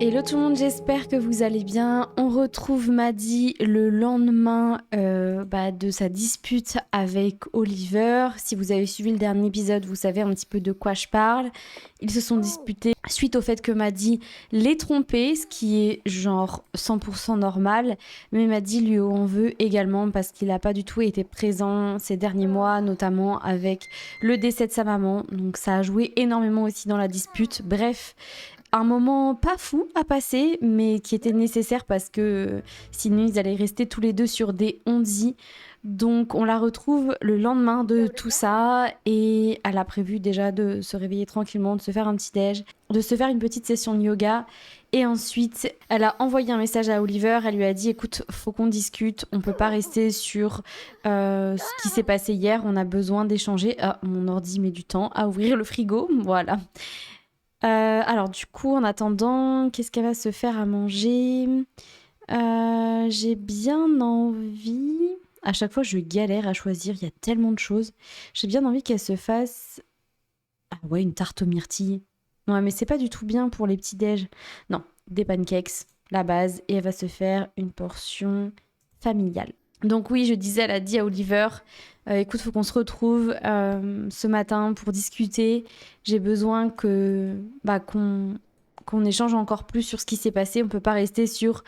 Hello tout le monde, j'espère que vous allez bien. On retrouve Maddie le lendemain de sa dispute avec Oliver. Si vous avez suivi le dernier épisode, vous savez un petit peu de quoi je parle. Ils se sont disputés suite au fait que Maddie l'ait trompé, ce qui est genre 100% normal. Mais Maddie lui en veut également parce qu'il n'a pas du tout été présent ces derniers mois, notamment avec le décès de sa maman. Donc ça a joué énormément aussi dans la dispute. Bref, un moment pas fou à passer, mais qui était nécessaire parce que sinon ils allaient rester tous les deux sur des on-dit. Donc on la retrouve le lendemain de tout ça et elle a prévu déjà de se réveiller tranquillement, de se faire un petit déj, de se faire une petite session de yoga. Et ensuite, elle a envoyé un message à Oliver, elle lui a dit écoute, faut qu'on discute, on peut pas rester sur ce qui s'est passé hier, on a besoin d'échanger. Ah, mon ordi met du temps à ouvrir le frigo, voilà. Alors du coup, en attendant, qu'est-ce qu'elle va se faire à manger? J'ai bien envie... À chaque fois, je galère à choisir, il y a tellement de choses. J'ai bien envie qu'elle se fasse... Ah ouais, une tarte aux myrtilles. Non, mais c'est pas du tout bien pour les petits déj. Non, des pancakes, la base, et elle va se faire une portion familiale. Donc oui, je disais, elle a dit à Oliver, écoute, faut qu'on se retrouve ce matin pour discuter. J'ai besoin qu'on échange encore plus sur ce qui s'est passé. On peut pas rester sur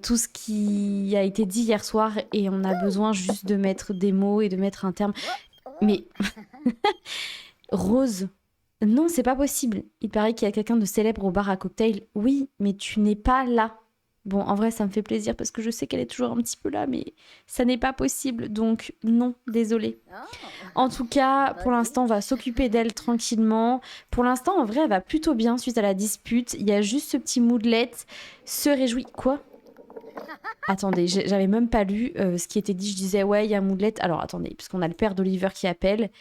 tout ce qui a été dit hier soir et on a besoin juste de mettre des mots et de mettre un terme. Mais Rose, non, c'est pas possible. Il paraît qu'il y a quelqu'un de célèbre au bar à cocktail. Oui, mais tu n'es pas là. Bon, en vrai, ça me fait plaisir parce que je sais qu'elle est toujours un petit peu là, mais ça n'est pas possible. Donc, non, désolée. En tout cas, pour l'instant, on va s'occuper d'elle tranquillement. Pour l'instant, en vrai, elle va plutôt bien suite à la dispute. Il y a juste ce petit moodlet. Se réjouit. Quoi? Attendez, j'avais même pas lu ce qui était dit. Je disais, ouais, il y a moodlet. Alors, attendez, puisqu'on a le père d'Oliver qui appelle.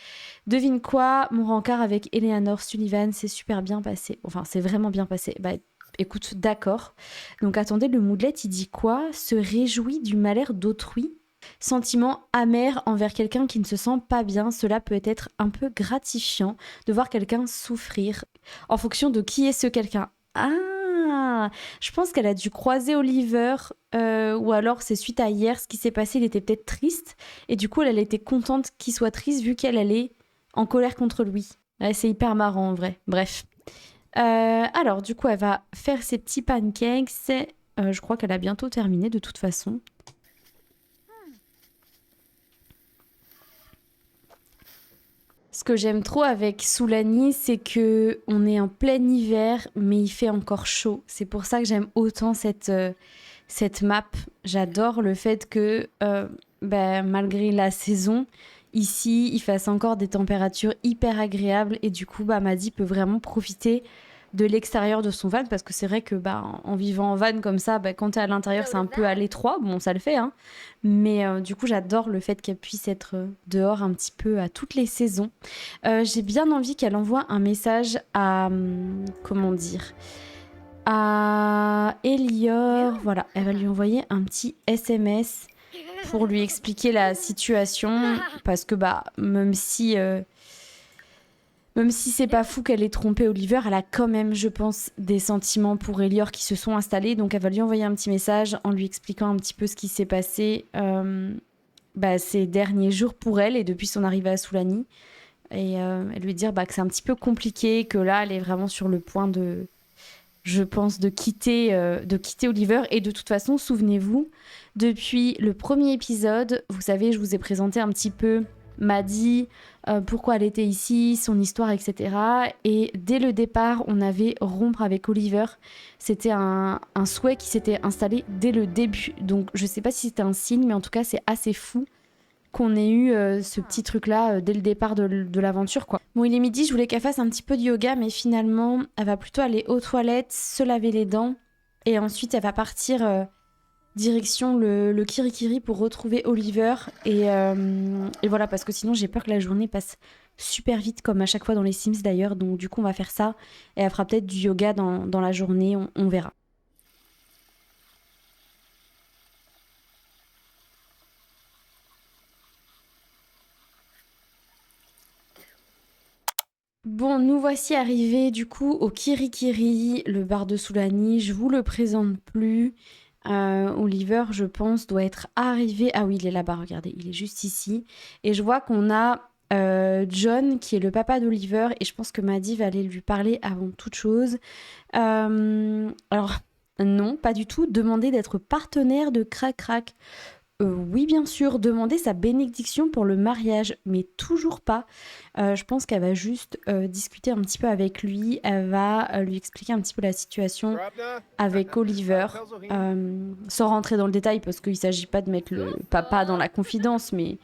Devine quoi? Mon rencard avec Eleanor Sullivan s'est super bien passé. Enfin, c'est vraiment bien passé. Bah, écoute, d'accord. Donc, attendez, le moodlet, il dit quoi? Se réjouit du malheur d'autrui. Sentiment amer envers quelqu'un qui ne se sent pas bien, cela peut être un peu gratifiant de voir quelqu'un souffrir en fonction de qui est ce quelqu'un. Ah, je pense qu'elle a dû croiser Oliver, ou alors c'est suite à hier, ce qui s'est passé, il était peut-être triste, et du coup elle était contente qu'il soit triste vu qu'elle est en colère contre lui. Ouais, c'est hyper marrant en vrai. Bref. Alors du coup elle va faire ses petits pancakes. Je crois qu'elle a bientôt terminé de toute façon. Ce que j'aime trop avec Soulani, c'est que on est en plein hiver, mais il fait encore chaud. C'est pour ça que j'aime autant cette map. J'adore le fait que, malgré la saison, ici, il fasse encore des températures hyper agréables et du coup, Maddy peut vraiment profiter de l'extérieur de son van parce que c'est vrai que en vivant en van comme ça, quand t'es à l'intérieur, c'est un peu à l'étroit. Bon, ça le fait, hein. Mais du coup, j'adore le fait qu'elle puisse être dehors un petit peu à toutes les saisons. J'ai bien envie qu'elle envoie un message à... comment dire, à Elior. Voilà, elle va lui envoyer un petit SMS pour lui expliquer la situation. Parce que même si c'est pas fou qu'elle ait trompé Oliver, elle a quand même, je pense, des sentiments pour Elior qui se sont installés. Donc elle va lui envoyer un petit message en lui expliquant un petit peu ce qui s'est passé ces derniers jours pour elle et depuis son arrivée à Soulani. Et elle lui dire que c'est un petit peu compliqué, que là, elle est vraiment sur le point de, je pense, de quitter Oliver. Et de toute façon, souvenez-vous, depuis le premier épisode, vous savez, je vous ai présenté un petit peu Maddie, pourquoi elle était ici, son histoire, etc. Et dès le départ, on avait rompre avec Oliver. C'était un souhait qui s'était installé dès le début. Donc je sais pas si c'était un signe, mais en tout cas, c'est assez fou qu'on ait eu ce petit truc-là dès le départ de l'aventure, quoi. Bon, il est midi, je voulais qu'elle fasse un petit peu de yoga, mais finalement, elle va plutôt aller aux toilettes, se laver les dents, et ensuite, elle va partir direction le Kirikiri pour retrouver Oliver. Et voilà, parce que sinon, j'ai peur que la journée passe super vite, comme à chaque fois dans les Sims d'ailleurs. Donc, du coup, on va faire ça, et elle fera peut-être du yoga dans la journée, on verra. Bon, nous voici arrivés du coup au Kirikiri, le bar de Soulani. Je vous le présente plus. Oliver, je pense, doit être arrivé. Ah oui, il est là-bas, regardez, il est juste ici. Et je vois qu'on a John, qui est le papa d'Oliver, et je pense que Maddie va aller lui parler avant toute chose. Alors, non, pas du tout. Demander d'être partenaire de Crac Crac. Oui, bien sûr, demander sa bénédiction pour le mariage, mais toujours pas. Je pense qu'elle va juste discuter un petit peu avec lui. Elle va lui expliquer un petit peu la situation avec Oliver, sans rentrer dans le détail parce qu'il ne s'agit pas de mettre le papa dans la confidence, mais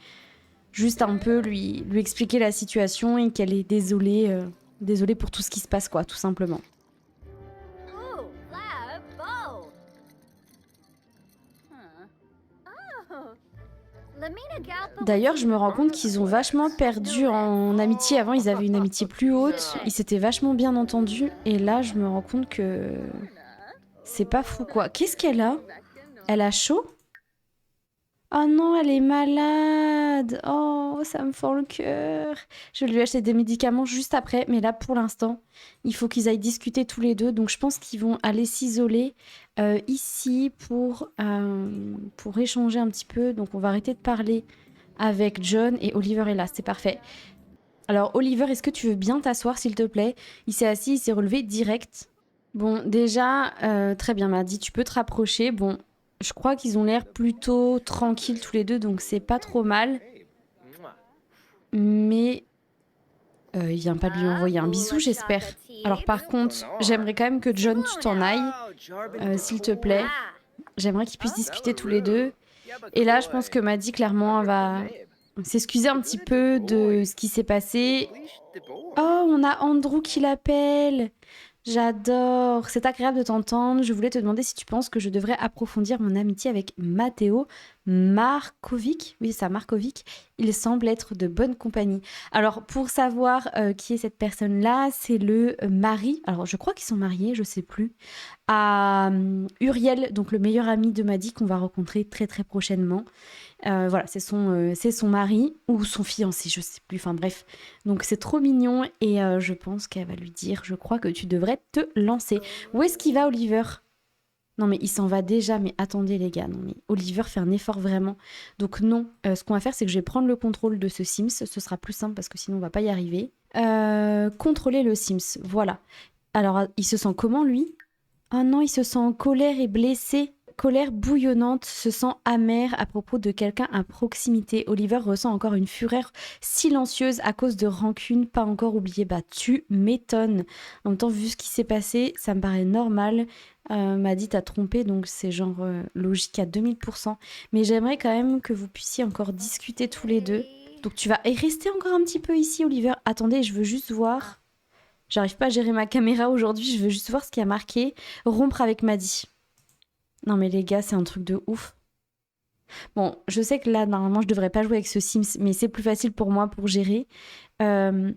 juste un peu lui expliquer la situation et qu'elle est désolée pour tout ce qui se passe, quoi, tout simplement. D'ailleurs, je me rends compte qu'ils ont vachement perdu en amitié. Avant, ils avaient une amitié plus haute, ils s'étaient vachement bien entendus, et là, je me rends compte que c'est pas fou, quoi. Qu'est-ce qu'elle a? Elle a chaud? Oh non, elle est malade. Oh, ça me fend le cœur. Je vais lui acheter des médicaments juste après, mais là, pour l'instant, il faut qu'ils aillent discuter tous les deux. Donc, je pense qu'ils vont aller s'isoler ici pour échanger un petit peu. Donc, on va arrêter de parler avec John et Oliver est là. C'est parfait. Alors, Oliver, est-ce que tu veux bien t'asseoir, s'il te plaît? Il s'est assis, il s'est relevé direct. Bon, déjà, très bien, Maddy, tu peux te rapprocher. Bon, je crois qu'ils ont l'air plutôt tranquilles tous les deux, donc c'est pas trop mal. Mais il vient pas de lui envoyer un bisou, j'espère. Alors par contre, j'aimerais quand même que John, tu t'en ailles, s'il te plaît. J'aimerais qu'ils puissent discuter tous les deux. Et là, je pense que Maddy, clairement, elle va s'excuser un petit peu de ce qui s'est passé. Oh, on a Andrew qui l'appelle. J'adore. C'est agréable de t'entendre. Je voulais te demander si tu penses que je devrais approfondir mon amitié avec Matteo Markovic. Oui, ça, Markovic. Il semble être de bonne compagnie. Alors, pour savoir qui est cette personne-là, c'est le mari. Alors, je crois qu'ils sont mariés, je sais plus. À Uriel, donc le meilleur ami de Maddy qu'on va rencontrer très très prochainement. Voilà, c'est son mari ou son fiancé, je sais plus. Enfin bref, donc c'est trop mignon et je pense qu'elle va lui dire, je crois que tu devrais te lancer. Où est-ce qu'il va, Oliver? Non mais il s'en va déjà, mais attendez les gars, non mais Oliver fait un effort vraiment. Donc non, ce qu'on va faire c'est que je vais prendre le contrôle de ce Sims, ce sera plus simple parce que sinon on va pas y arriver. Contrôler le Sims, voilà. Alors il se sent comment lui? Oh non, il se sent en colère et blessé. Colère bouillonnante, se sent amer à propos de quelqu'un à proximité. Oliver ressent encore une fureur silencieuse à cause de rancune pas encore oubliée. Bah, tu m'étonnes. En même temps, vu ce qui s'est passé, ça me paraît normal. M'a dit t'as trompé, donc c'est genre logique à 2000%. Mais j'aimerais quand même que vous puissiez encore discuter tous les deux. Donc tu vas rester encore un petit peu ici, Oliver. Attendez, je veux juste voir. J'arrive pas à gérer ma caméra aujourd'hui, je veux juste voir ce qui a marqué. Rompre avec Maddy. Non mais les gars, c'est un truc de ouf. Bon, je sais que là, normalement, je devrais pas jouer avec ce Sims, mais c'est plus facile pour moi pour gérer. Euh,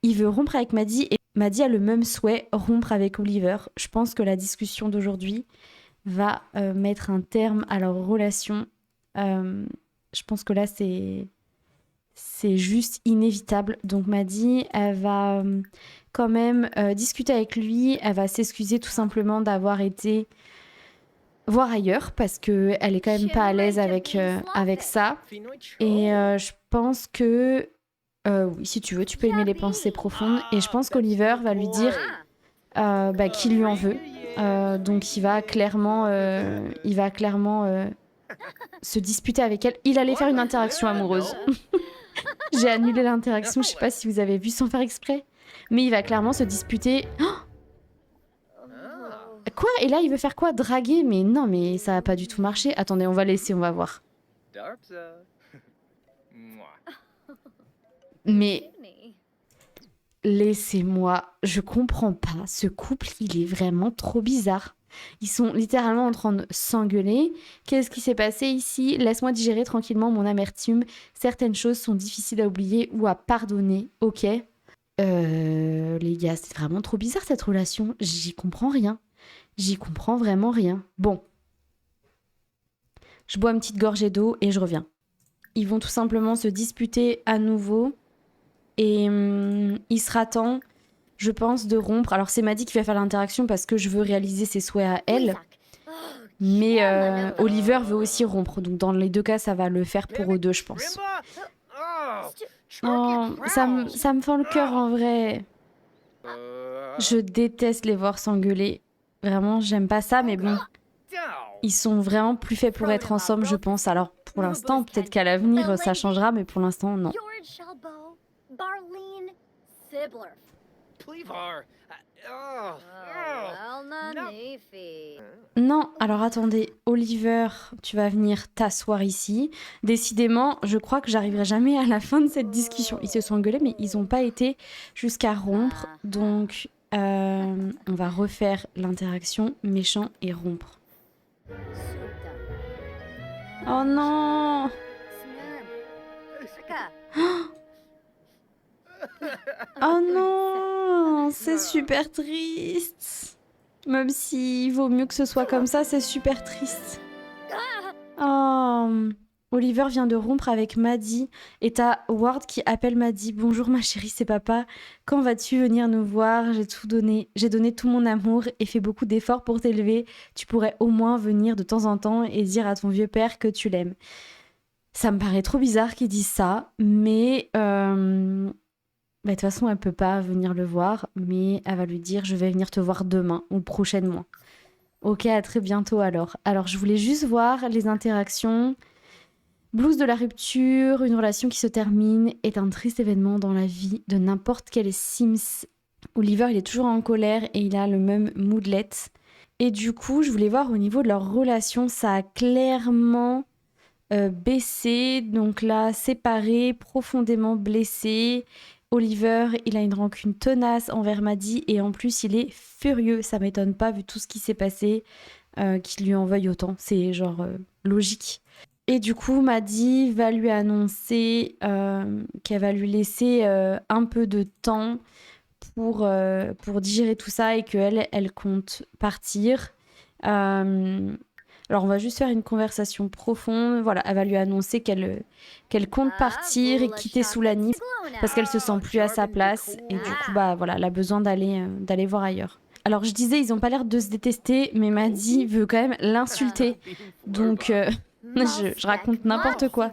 il veut rompre avec Maddy et Maddy a le même souhait, rompre avec Oliver. Je pense que la discussion d'aujourd'hui va mettre un terme à leur relation. Je pense que là, c'est juste inévitable. Donc Maddy, elle va quand même discuter avec lui. Elle va s'excuser tout simplement d'avoir été voir ailleurs parce que elle est quand même pas à l'aise avec ça. Et je pense que oui, si tu veux, tu peux aimer les pensées profondes. Et je pense qu'Oliver va lui dire qu'il lui en veut. Donc il va clairement se disputer avec elle. Il allait faire une interaction amoureuse. J'ai annulé l'interaction, je sais pas si vous avez vu sans faire exprès. Mais il va clairement se disputer. Oh, quoi? Et là, il veut faire quoi? Draguer? Mais non, mais ça va pas du tout marcher. Attendez, on va laisser, on va voir. Mais laissez-moi, je comprends pas. Ce couple, il est vraiment trop bizarre. Ils sont littéralement en train de s'engueuler. Qu'est-ce qui s'est passé ici? Laisse-moi digérer tranquillement mon amertume. Certaines choses sont difficiles à oublier ou à pardonner. Ok. Les gars, c'est vraiment trop bizarre cette relation. J'y comprends rien. J'y comprends vraiment rien. Bon. Je bois une petite gorgée d'eau et je reviens. Ils vont tout simplement se disputer à nouveau. et il sera temps, je pense, de rompre. Alors c'est Maddie qui va faire l'interaction parce que je veux réaliser ses souhaits à elle, mais Oliver veut aussi rompre. Donc dans les deux cas, ça va le faire pour eux deux, je pense. Oh, ça me fend le cœur en vrai. Je déteste les voir s'engueuler. Vraiment, j'aime pas ça, mais bon. Ils sont vraiment plus faits pour être ensemble, je pense. Alors, pour l'instant, peut-être qu'à l'avenir, ça changera, mais pour l'instant, non. Non, alors attendez, Oliver, tu vas venir t'asseoir ici. Décidément, je crois que j'arriverai jamais à la fin de cette discussion. Ils se sont engueulés, mais ils n'ont pas été jusqu'à rompre. Donc, on va refaire l'interaction méchant et rompre. Oh non! Oh non! C'est super triste! Même s'il vaut mieux que ce soit comme ça, c'est super triste. Oh! Oliver vient de rompre avec Maddie et t'as Ward qui appelle Maddie. Bonjour ma chérie, c'est papa. Quand vas-tu venir nous voir? J'ai tout donné. J'ai donné tout mon amour et fait beaucoup d'efforts pour t'élever. Tu pourrais au moins venir de temps en temps et dire à ton vieux père que tu l'aimes. Ça me paraît trop bizarre qu'ils disent ça, mais de toute façon, elle peut pas venir le voir, mais elle va lui dire je vais venir te voir demain ou prochainement. Ok, à très bientôt alors. Alors, je voulais juste voir les interactions. Blues de la rupture, une relation qui se termine, est un triste événement dans la vie de n'importe quel Sims. Oliver, il est toujours en colère et il a le même moodlet. Et du coup, je voulais voir au niveau de leur relation, ça a clairement baissé. Donc là, séparé, profondément blessé. Oliver, il a une rancune tenace envers Maddie et en plus, il est furieux. Ça m'étonne pas vu tout ce qui s'est passé qu'il lui en veuille autant. C'est genre logique. Et du coup, Maddie va lui annoncer qu'elle va lui laisser un peu de temps pour digérer tout ça et qu'elle, elle compte partir. Alors, on va juste faire une conversation profonde. Voilà, elle va lui annoncer qu'elle compte partir et quitter Soulani parce qu'elle se sent plus à sa place. Et du coup, bah voilà, elle a besoin d'aller voir ailleurs. Alors, je disais, ils ont pas l'air de se détester, mais Maddie veut quand même l'insulter. Donc... Je raconte n'importe quoi.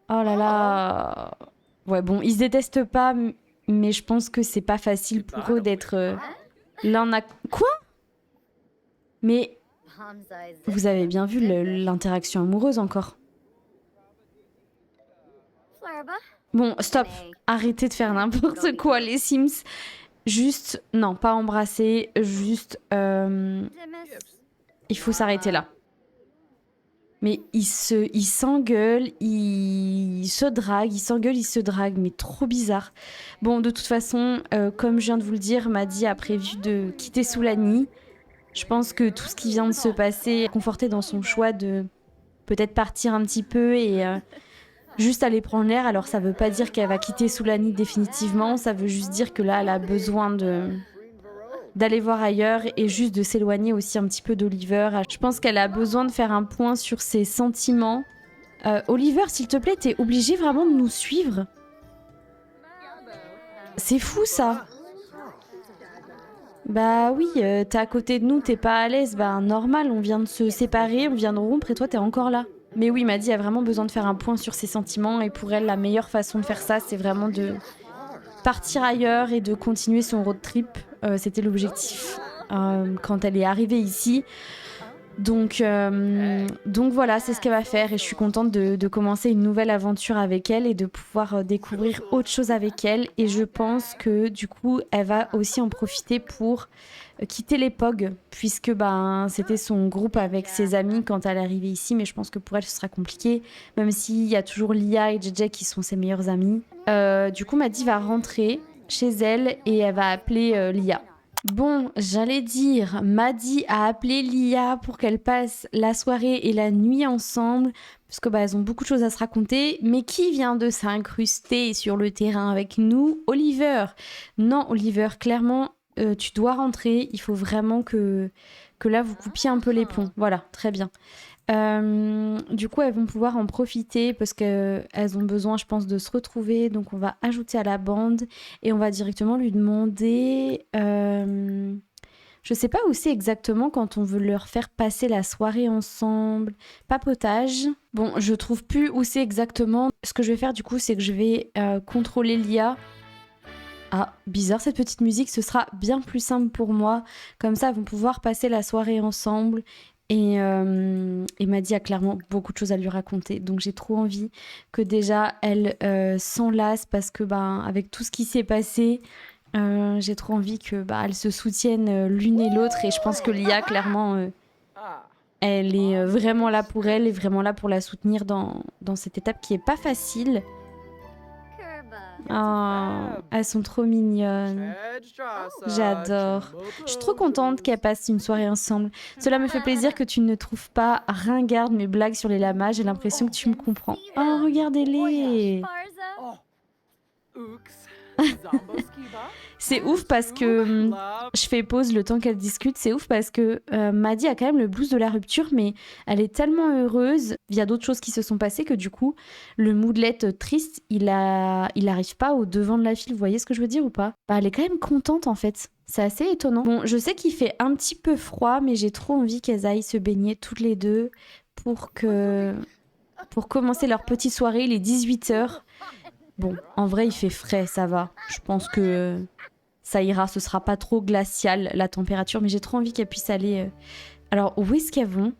Oh là là. Ouais, bon, ils se détestent pas, mais je pense que c'est pas facile pour eux d'être l'un à... Quoi? Mais vous avez bien vu l'interaction amoureuse encore. Bon, stop. Arrêtez de faire n'importe quoi, les Sims. Juste, non, pas embrasser. Juste, il faut s'arrêter là. Mais ils s'engueulent, ils se draguent, ils s'engueulent, ils se draguent, mais trop bizarre. Bon, de toute façon, comme je viens de vous le dire, Maddie a prévu de quitter Soulani. Je pense que tout ce qui vient de se passer est conforté dans son choix de peut-être partir un petit peu et juste aller prendre l'air. Alors ça veut pas dire qu'elle va quitter Soulani définitivement, ça veut juste dire que là, elle a besoin d'aller voir ailleurs et juste de s'éloigner aussi un petit peu d'Oliver. Je pense qu'elle a besoin de faire un point sur ses sentiments. Oliver, s'il te plaît, t'es obligé vraiment de nous suivre. C'est fou, ça. Bah oui, t'es à côté de nous, t'es pas à l'aise. Bah normal, on vient de se séparer, on vient de rompre et toi, t'es encore là. Mais oui, Maddie a vraiment besoin de faire un point sur ses sentiments et pour elle, la meilleure façon de faire ça, c'est vraiment de partir ailleurs et de continuer son road trip. C'était l'objectif quand elle est arrivée ici. Donc voilà, c'est ce qu'elle va faire et je suis contente de commencer une nouvelle aventure avec elle et de pouvoir découvrir autre chose avec elle. Et je pense que du coup, elle va aussi en profiter pour quitter les POG puisque c'était son groupe avec ses amis quand elle est arrivée ici. Mais je pense que pour elle, ce sera compliqué, même s'il y a toujours Lia et JJ qui sont ses meilleurs amis. Du coup, Maddie va rentrer chez elle et elle va appeler Lia. Bon, j'allais dire, Maddie a appelé Lia pour qu'elle passe la soirée et la nuit ensemble, parce que elles ont beaucoup de choses à se raconter. Mais qui vient de s'incruster sur le terrain avec nous? Oliver. Non, Oliver, clairement, tu dois rentrer. Il faut vraiment que là, vous coupiez un peu les ponts. Voilà, très bien. Du coup, elles vont pouvoir en profiter parce qu'elles ont besoin, je pense, de se retrouver. Donc, on va ajouter à la bande et on va directement lui demander... Je sais pas où c'est exactement quand on veut leur faire passer la soirée ensemble. Papotage. Bon, je trouve plus où c'est exactement. Ce que je vais faire du coup, c'est que je vais contrôler l'IA. Ah, bizarre cette petite musique, ce sera bien plus simple pour moi. Comme ça, elles vont pouvoir passer la soirée ensemble. Et Maddy a clairement beaucoup de choses à lui raconter. Donc j'ai trop envie que déjà elle s'enlace parce que avec tout ce qui s'est passé, j'ai trop envie que elles se soutiennent l'une et l'autre. Et je pense que l'IA, clairement, elle est vraiment là pour elle et vraiment là pour la soutenir dans cette étape qui est pas facile. Oh, elles sont trop mignonnes. J'adore. Je suis trop contente qu'elles passent une soirée ensemble. Cela me fait plaisir que tu ne trouves pas ringarde mes blagues sur les lamas. J'ai l'impression que tu me comprends. Oh, regardez-les. C'est ouf parce que je fais pause le temps qu'elle discute. C'est ouf parce que Maddy a quand même le blues de la rupture, mais elle est tellement heureuse. Il y a d'autres choses qui se sont passées que du coup, le moodlet triste, il arrive pas au devant de la file. Vous voyez ce que je veux dire ou pas? Elle est quand même contente en fait. C'est assez étonnant. Bon, je sais qu'il fait un petit peu froid, mais j'ai trop envie qu'elles aillent se baigner toutes les deux pour commencer leur petite soirée. Il est 18h. Bon, en vrai, il fait frais, ça va. Je pense que ça ira, ce sera pas trop glacial, la température, mais j'ai trop envie qu'elles puissent aller... Alors, où est-ce qu'elles vont?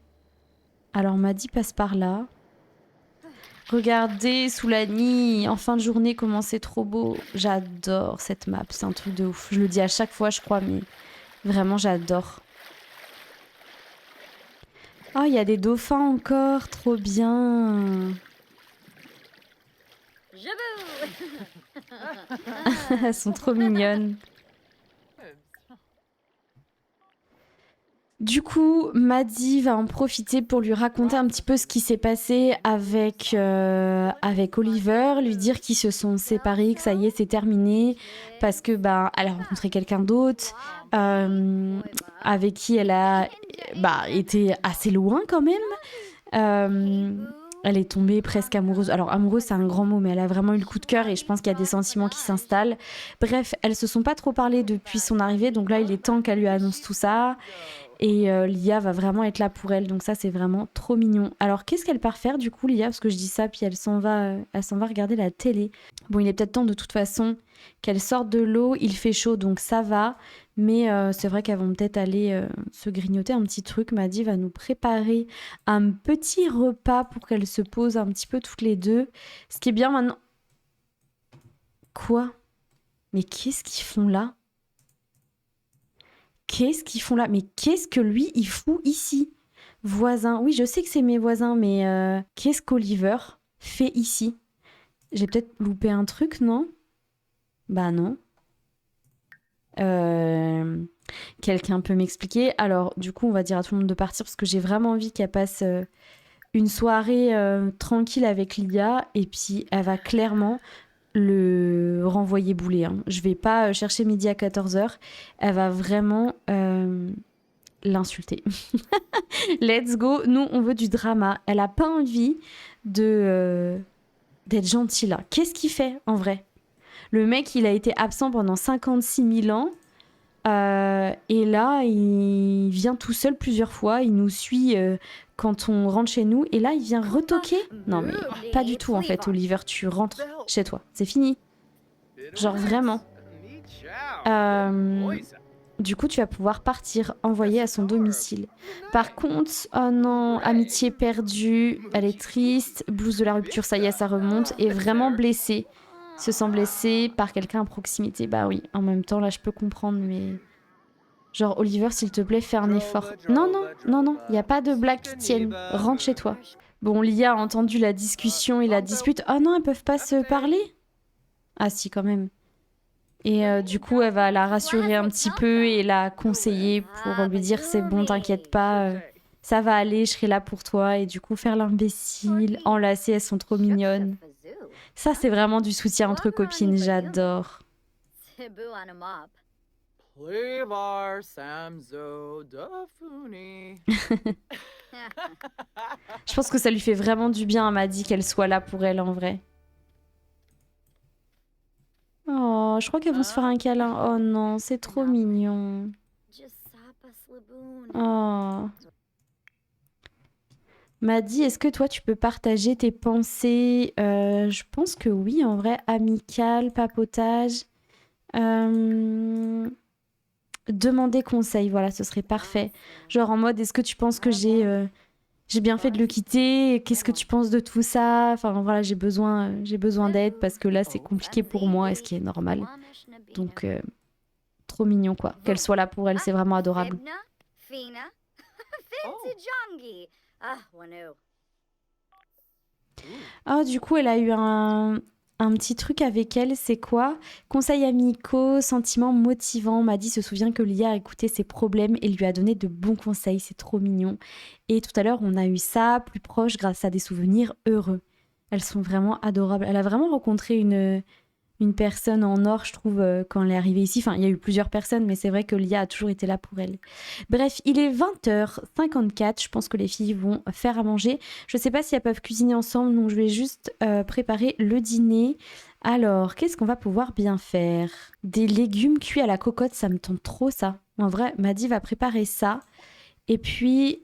Alors, Maddy passe par là. Regardez, sous la nuit, en fin de journée, comment c'est trop beau. J'adore cette map, c'est un truc de ouf. Je le dis à chaque fois, je crois, mais vraiment, j'adore. Oh, il y a des dauphins encore, trop bien. Elles sont trop mignonnes. Du coup, Maddy va en profiter pour lui raconter un petit peu ce qui s'est passé avec Oliver, lui dire qu'ils se sont séparés, que ça y est, c'est terminé, parce que elle a rencontré quelqu'un d'autre, avec qui elle a été assez loin quand même. Elle est tombée presque amoureuse. Alors amoureuse, c'est un grand mot, mais elle a vraiment eu le coup de cœur et je pense qu'il y a des sentiments qui s'installent. Bref, elles se sont pas trop parlé depuis son arrivée, donc là, il est temps qu'elle lui annonce tout ça. Et Lia va vraiment être là pour elle, donc ça c'est vraiment trop mignon. Alors qu'est-ce qu'elle part faire du coup, Lia? Parce que je dis ça, puis elle s'en va regarder la télé. Bon, il est peut-être temps de toute façon qu'elle sorte de l'eau, il fait chaud donc ça va, mais c'est vrai qu'elles vont peut-être aller se grignoter un petit truc. Maddy va nous préparer un petit repas pour qu'elles se posent un petit peu toutes les deux. Ce qui est bien maintenant... Quoi? Mais qu'est-ce qu'ils font là? Qu'est-ce qu'ils font là? Mais qu'est-ce que lui, il fout ici? Voisin. Oui, je sais que c'est mes voisins, mais qu'est-ce qu'Oliver fait ici? J'ai peut-être loupé un truc, non? Bah non. Quelqu'un peut m'expliquer? Alors, du coup, on va dire à tout le monde de partir parce que j'ai vraiment envie qu'elle passe une soirée tranquille avec Lia et puis elle va clairement le renvoyer bouler. Hein. Je vais pas chercher midi à 14h. Elle va vraiment l'insulter. Let's go. Nous, on veut du drama. Elle a pas envie d'être gentille là. Qu'est-ce qu'il fait en vrai? Le mec, il a été absent pendant 56 000 ans. Et là, il vient tout seul plusieurs fois. Il nous suit quand on rentre chez nous. Et là, il vient retoquer. Non, mais pas du tout, en fait, Oliver. Tu rentres chez toi. C'est fini. Genre, vraiment. Du coup, tu vas pouvoir partir, envoyer à son domicile. Par contre, oh non, amitié perdue. Elle est triste. Blues de la rupture, ça y est, ça remonte. Et vraiment blessée. Se sent blessée par quelqu'un à proximité. Bah oui, en même temps, là, je peux comprendre, mais... Genre, Oliver, s'il te plaît, fais un effort. Non, non, non, non, il n'y a pas de blagues qui tiennent. Rentre chez toi. Bon, Lia a entendu la discussion et la dispute. Oh non, elles peuvent pas se parler? Ah si, quand même. Et du coup, elle va la rassurer un petit peu et la conseiller pour lui dire c'est bon, t'inquiète pas, ça va aller, je serai là pour toi. Et du coup, faire l'imbécile, enlacer, elles sont trop mignonnes. Ça, c'est vraiment du soutien entre copines, j'adore. Levar Samzo Dafuni. Je pense que ça lui fait vraiment du bien, elle m'a dit qu'elle soit là pour elle en vrai. Oh, je crois qu'elles vont se faire un câlin. Oh non, c'est trop mignon. Oh. M'a dit, est-ce que toi tu peux partager tes pensées? Je pense que oui, en vrai, amical, papotage. Demander conseil, voilà, ce serait parfait. Genre en mode, est-ce que tu penses que j'ai bien fait de le quitter? Qu'est-ce que tu penses de tout ça? Enfin voilà, j'ai besoin d'aide parce que là c'est compliqué pour moi, et ce qui est normal. Donc trop mignon quoi. Qu'elle soit là pour elle, c'est vraiment adorable. Ah, du coup, elle a eu un petit truc avec elle, c'est quoi? Conseils amicaux, sentiments motivants. M'a se souvient que Lia a écouté ses problèmes et lui a donné de bons conseils, c'est trop mignon. Et tout à l'heure, on a eu ça plus proche grâce à des souvenirs heureux. Elles sont vraiment adorables. Elle a vraiment rencontré une personne en or, je trouve, quand elle est arrivée ici. Enfin, il y a eu plusieurs personnes, mais c'est vrai que Lia a toujours été là pour elle. Bref, il est 20h54. Je pense que les filles vont faire à manger. Je sais pas si elles peuvent cuisiner ensemble, donc je vais juste préparer le dîner. Alors, qu'est-ce qu'on va pouvoir bien faire? Des légumes cuits à la cocotte, ça me tente trop ça. En vrai, Maddy va préparer ça. Et puis,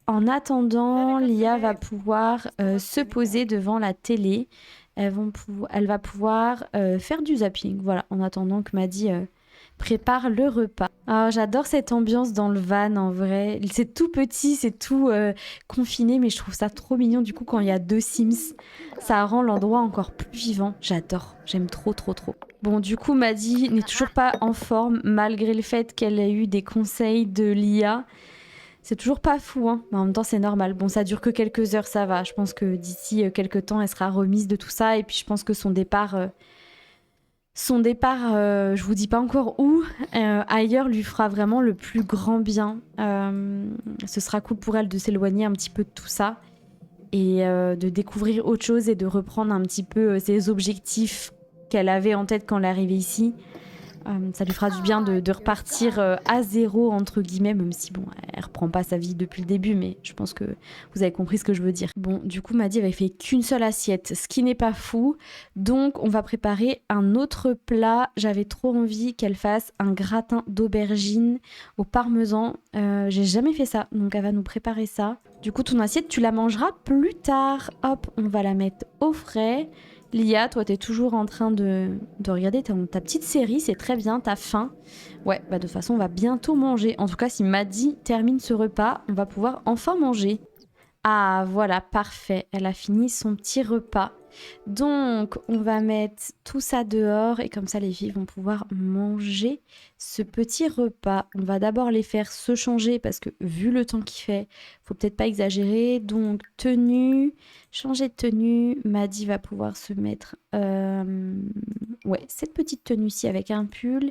en attendant, Lia va pouvoir se poser devant la télé. Elle va pouvoir faire du zapping, voilà, en attendant que Maddy prépare le repas. Ah, j'adore cette ambiance dans le van, en vrai. C'est tout petit, c'est tout confiné, mais je trouve ça trop mignon. Du coup, quand il y a deux Sims, ça rend l'endroit encore plus vivant. J'adore, j'aime trop, trop, trop. Bon, du coup, Maddy n'est toujours pas en forme, malgré le fait qu'elle ait eu des conseils de l'IA. C'est toujours pas fou, hein. Mais en même temps, c'est normal. Bon, ça dure que quelques heures, ça va. Je pense que d'ici quelques temps, elle sera remise de tout ça. Et puis, je pense que je vous dis pas encore où, ailleurs, lui fera vraiment le plus grand bien. Ce sera cool pour elle de s'éloigner un petit peu de tout ça et de découvrir autre chose et de reprendre un petit peu ses objectifs qu'elle avait en tête quand elle est arrivée ici. Ça lui fera du bien de repartir à zéro, entre guillemets, même si, bon, elle reprend pas sa vie depuis le début, mais je pense que vous avez compris ce que je veux dire. Bon, du coup, Maddy avait fait qu'une seule assiette, ce qui n'est pas fou. Donc, on va préparer un autre plat. J'avais trop envie qu'elle fasse un gratin d'aubergine au parmesan. J'ai jamais fait ça, donc elle va nous préparer ça. Du coup, ton assiette, tu la mangeras plus tard. Hop, on va la mettre au frais. Lia, toi, t'es toujours en train de regarder ta petite série, c'est très bien, t'as faim. Ouais, bah de toute façon, on va bientôt manger. En tout cas, si Maddy termine ce repas, on va pouvoir enfin manger. Ah, voilà, parfait. Elle a fini son petit repas. Donc, on va mettre tout ça dehors et comme ça, les filles vont pouvoir manger ce petit repas. On va d'abord les faire se changer parce que vu le temps qu'il fait, faut peut-être pas exagérer. Donc, tenue, changer de tenue. Maddy va pouvoir se mettre ouais, cette petite tenue-ci avec un pull.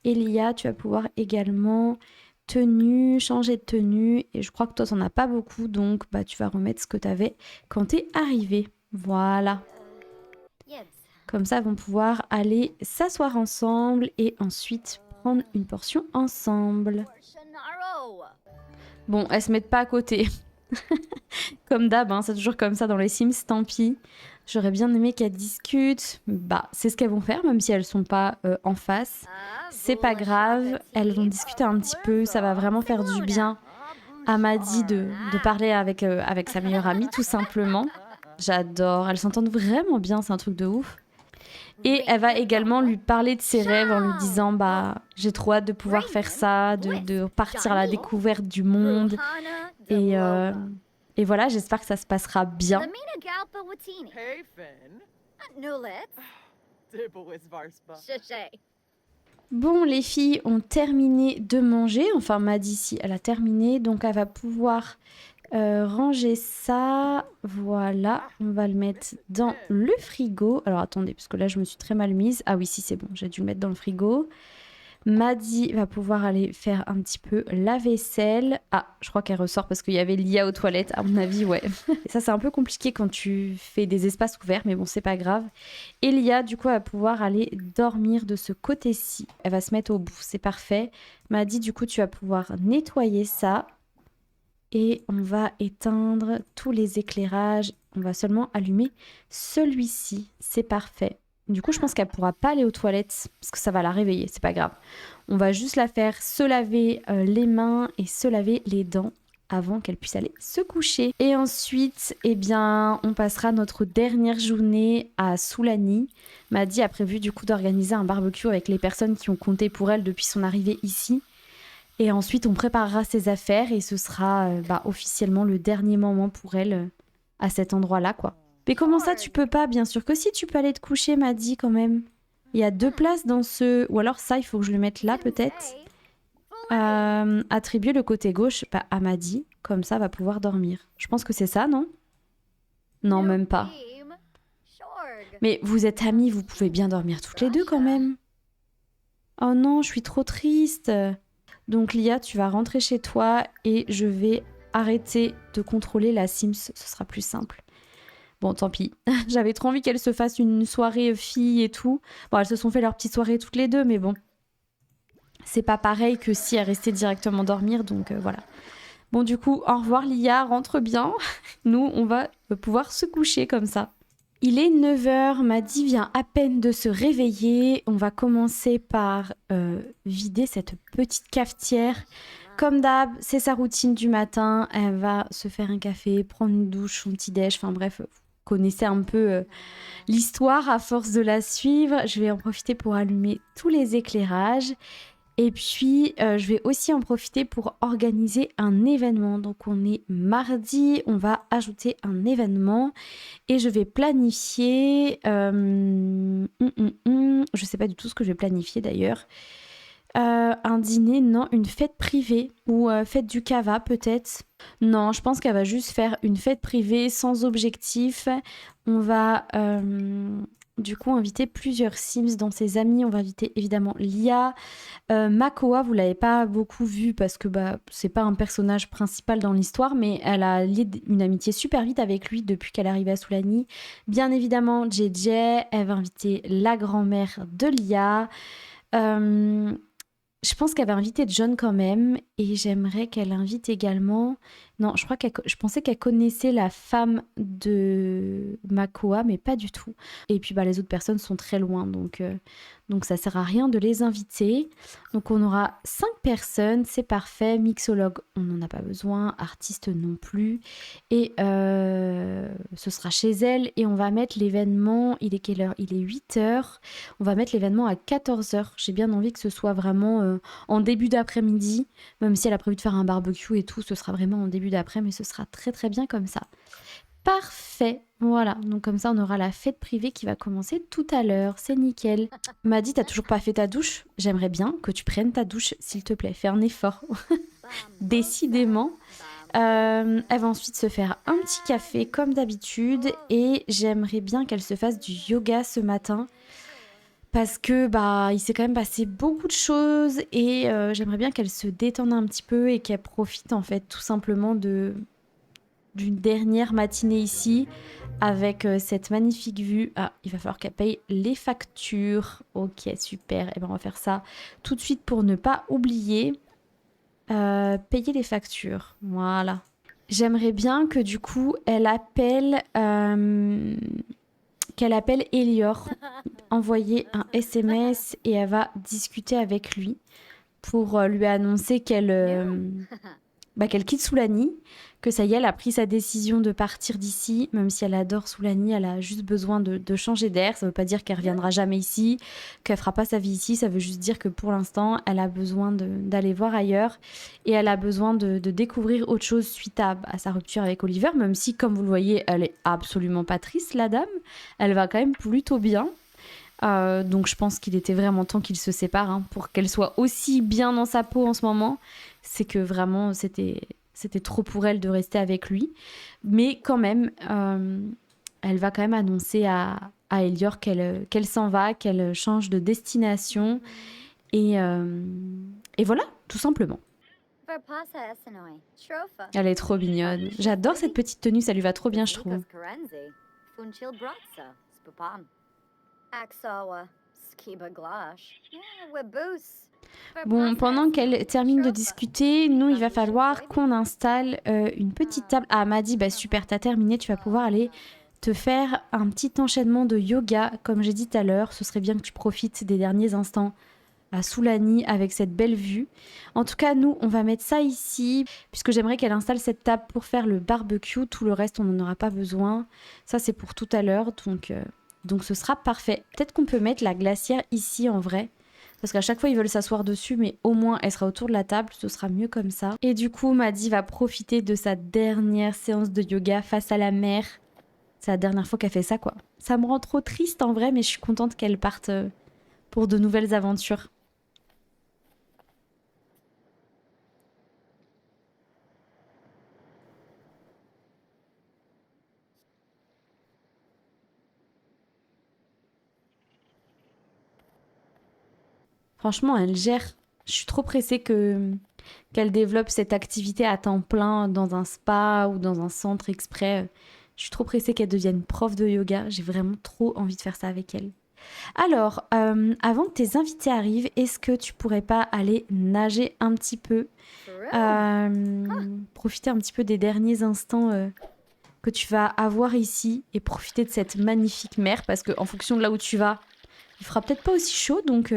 Elia, tu vas pouvoir également tenue, changer de tenue. Et je crois que toi, t'en as pas beaucoup, donc bah, tu vas remettre ce que t'avais quand t'es arrivé. Voilà. Comme ça, elles vont pouvoir aller s'asseoir ensemble et ensuite prendre une portion ensemble. Bon, elles se mettent pas à côté. Comme d'hab, hein, c'est toujours comme ça dans les Sims, tant pis. J'aurais bien aimé qu'elles discutent. Bah, c'est ce qu'elles vont faire, même si elles sont pas en face. C'est pas grave, elles vont discuter un petit peu. Ça va vraiment faire du bien à Maddy de parler avec sa meilleure amie, tout simplement. J'adore, elles s'entendent vraiment bien, c'est un truc de ouf. Et elle va également lui parler de ses rêves en lui disant bah j'ai trop hâte de pouvoir faire ça, de partir à la découverte du monde. Et voilà, j'espère que ça se passera bien. Hey, Finn. Dibblewis Varspa. Bon, les filles ont terminé de manger. Enfin, Maddy, ici, elle a terminé. Donc, elle va pouvoir ranger ça. Voilà, on va le mettre dans le frigo. Alors, attendez, parce que là, je me suis très mal mise. Ah oui, si, c'est bon, j'ai dû le mettre dans le frigo. Maddie va pouvoir aller faire un petit peu la vaisselle. Ah, je crois qu'elle ressort parce qu'il y avait Lia aux toilettes, à mon avis, ouais. Et ça, c'est un peu compliqué quand tu fais des espaces ouverts, mais bon, c'est pas grave. Et Lia, du coup, va pouvoir aller dormir de ce côté-ci. Elle va se mettre au bout, c'est parfait. Maddie, du coup, tu vas pouvoir nettoyer ça. Et on va éteindre tous les éclairages. On va seulement allumer celui-ci. C'est parfait. Du coup, je pense qu'elle pourra pas aller aux toilettes parce que ça va la réveiller. C'est pas grave. On va juste la faire se laver les mains et se laver les dents avant qu'elle puisse aller se coucher. Et ensuite, eh bien, on passera notre dernière journée à Soulani. Maddy a prévu du coup d'organiser un barbecue avec les personnes qui ont compté pour elle depuis son arrivée ici. Et ensuite, on préparera ses affaires et ce sera officiellement le dernier moment pour elle à cet endroit-là, quoi. Mais comment ça, tu peux pas? Bien sûr que si, tu peux aller te coucher, Maddy, quand même. Il y a 2 places dans ce... Ou alors ça, il faut que je le mette là, peut-être. Attribuer le côté gauche à Maddy. Comme ça, elle va pouvoir dormir. Je pense que c'est ça, non? Non, même pas. Mais vous êtes amies, vous pouvez bien dormir toutes les deux, quand même. Oh non, je suis trop triste. Donc Lia, tu vas rentrer chez toi et je vais arrêter de contrôler la Sims. Ce sera plus simple. Bon, tant pis. J'avais trop envie qu'elles se fassent une soirée filles et tout. Bon, elles se sont fait leur petite soirée toutes les deux, mais bon. C'est pas pareil que si elles restaient directement dormir, donc voilà. Bon, du coup, au revoir Lia, rentre bien. Nous, on va pouvoir se coucher comme ça. Il est 9h, Maddy vient à peine de se réveiller. On va commencer par vider cette petite cafetière. Comme d'hab, c'est sa routine du matin. Elle va se faire un café, prendre une douche, son petit déj. Enfin bref, vous connaissez un peu l'histoire à force de la suivre. Je vais en profiter pour allumer tous les éclairages. Et puis, je vais aussi en profiter pour organiser un événement. Donc, on est mardi, on va ajouter un événement et je vais planifier... Je sais pas du tout ce que je vais planifier d'ailleurs. Un dîner, non, une fête privée ou fête du cava peut-être. Non, je pense qu'elle va juste faire une fête privée sans objectif. On va... du coup, inviter plusieurs Sims dans ses amis. On va inviter évidemment Lia. Makoa, vous l'avez pas beaucoup vue parce que c'est pas un personnage principal dans l'histoire, mais elle a lié une amitié super vite avec lui depuis qu'elle est arrivée à Soulani. Bien évidemment, JJ, elle va inviter la grand-mère de Lia. Je pense qu'elle va inviter John quand même, et j'aimerais qu'elle invite également... Non, je pensais qu'elle connaissait la femme de Makoa, mais pas du tout. Et puis les autres personnes sont très loin, donc ça sert à rien de les inviter. Donc on aura 5 personnes, c'est parfait. Mixologue, on n'en a pas besoin. Artiste non plus. Et ce sera chez elle, et on va mettre l'événement... Il est quelle heure? Il est 8h. On va mettre l'événement à 14h. J'ai bien envie que ce soit vraiment en début d'après-midi, même si elle a prévu de faire un barbecue et tout, ce sera vraiment en début d'après, mais ce sera très très bien comme ça. Parfait, voilà, donc comme ça on aura la fête privée qui va commencer tout à l'heure, c'est nickel. Maddy, t'as toujours pas fait ta douche? J'aimerais bien que tu prennes ta douche, s'il te plaît, fais un effort. Décidément. Elle va ensuite se faire un petit café comme d'habitude, et j'aimerais bien qu'elle se fasse du yoga ce matin. Parce que il s'est quand même passé beaucoup de choses, et j'aimerais bien qu'elle se détende un petit peu et qu'elle profite en fait tout simplement d'une dernière matinée ici avec cette magnifique vue. Ah, il va falloir qu'elle paye les factures. Ok, super. Et ben on va faire ça tout de suite pour ne pas oublier. Payer les factures. Voilà. J'aimerais bien que du coup elle appelle... qu'elle appelle Elior, envoyer un SMS, et elle va discuter avec lui pour lui annoncer qu'elle quitte Soulani, que ça y est, elle a pris sa décision de partir d'ici. Même si elle adore Soulani, elle a juste besoin de changer d'air. Ça veut pas dire qu'elle reviendra jamais ici, qu'elle fera pas sa vie ici. Ça veut juste dire que pour l'instant, elle a besoin d'aller voir ailleurs, et elle a besoin de découvrir autre chose suite à sa rupture avec Oliver, même si, comme vous le voyez, elle est absolument pas triste, la dame. Elle va quand même plutôt bien. Donc je pense qu'il était vraiment temps qu'ils se séparent, pour qu'elle soit aussi bien dans sa peau en ce moment. C'est que vraiment c'était trop pour elle de rester avec lui, mais quand même elle va quand même annoncer à Elior qu'elle s'en va, qu'elle change de destination, Et voilà, tout simplement. Elle est trop mignonne. J'adore cette petite tenue, ça lui va trop bien, je trouve. Bon, pendant qu'elle termine de discuter, nous, il va falloir qu'on installe une petite table. Ah, Maddy, bah super, t'as terminé, tu vas pouvoir aller te faire un petit enchaînement de yoga. Comme j'ai dit tout à l'heure, ce serait bien que tu profites des derniers instants à Soulani avec cette belle vue. En tout cas, nous, on va mettre ça ici, puisque j'aimerais qu'elle installe cette table pour faire le barbecue. Tout le reste, on n'en aura pas besoin. Ça, c'est pour tout à l'heure, donc ce sera parfait. Peut-être qu'on peut mettre la glacière ici, en vrai. Parce qu'à chaque fois, ils veulent s'asseoir dessus, mais au moins, elle sera autour de la table. Ce sera mieux comme ça. Et du coup, Maddy va profiter de sa dernière séance de yoga face à la mer. C'est la dernière fois qu'elle fait ça, quoi. Ça me rend trop triste, en vrai, mais je suis contente qu'elle parte pour de nouvelles aventures. Franchement, elle gère. Je suis trop pressée qu'elle développe cette activité à temps plein dans un spa ou dans un centre exprès. Je suis trop pressée qu'elle devienne prof de yoga. J'ai vraiment trop envie de faire ça avec elle. Alors, avant que tes invités arrivent, est-ce que tu pourrais pas aller nager un petit peu, profiter un petit peu des derniers instants que tu vas avoir ici et profiter de cette magnifique mer parce qu'en fonction de là où tu vas, il fera peut-être pas aussi chaud, donc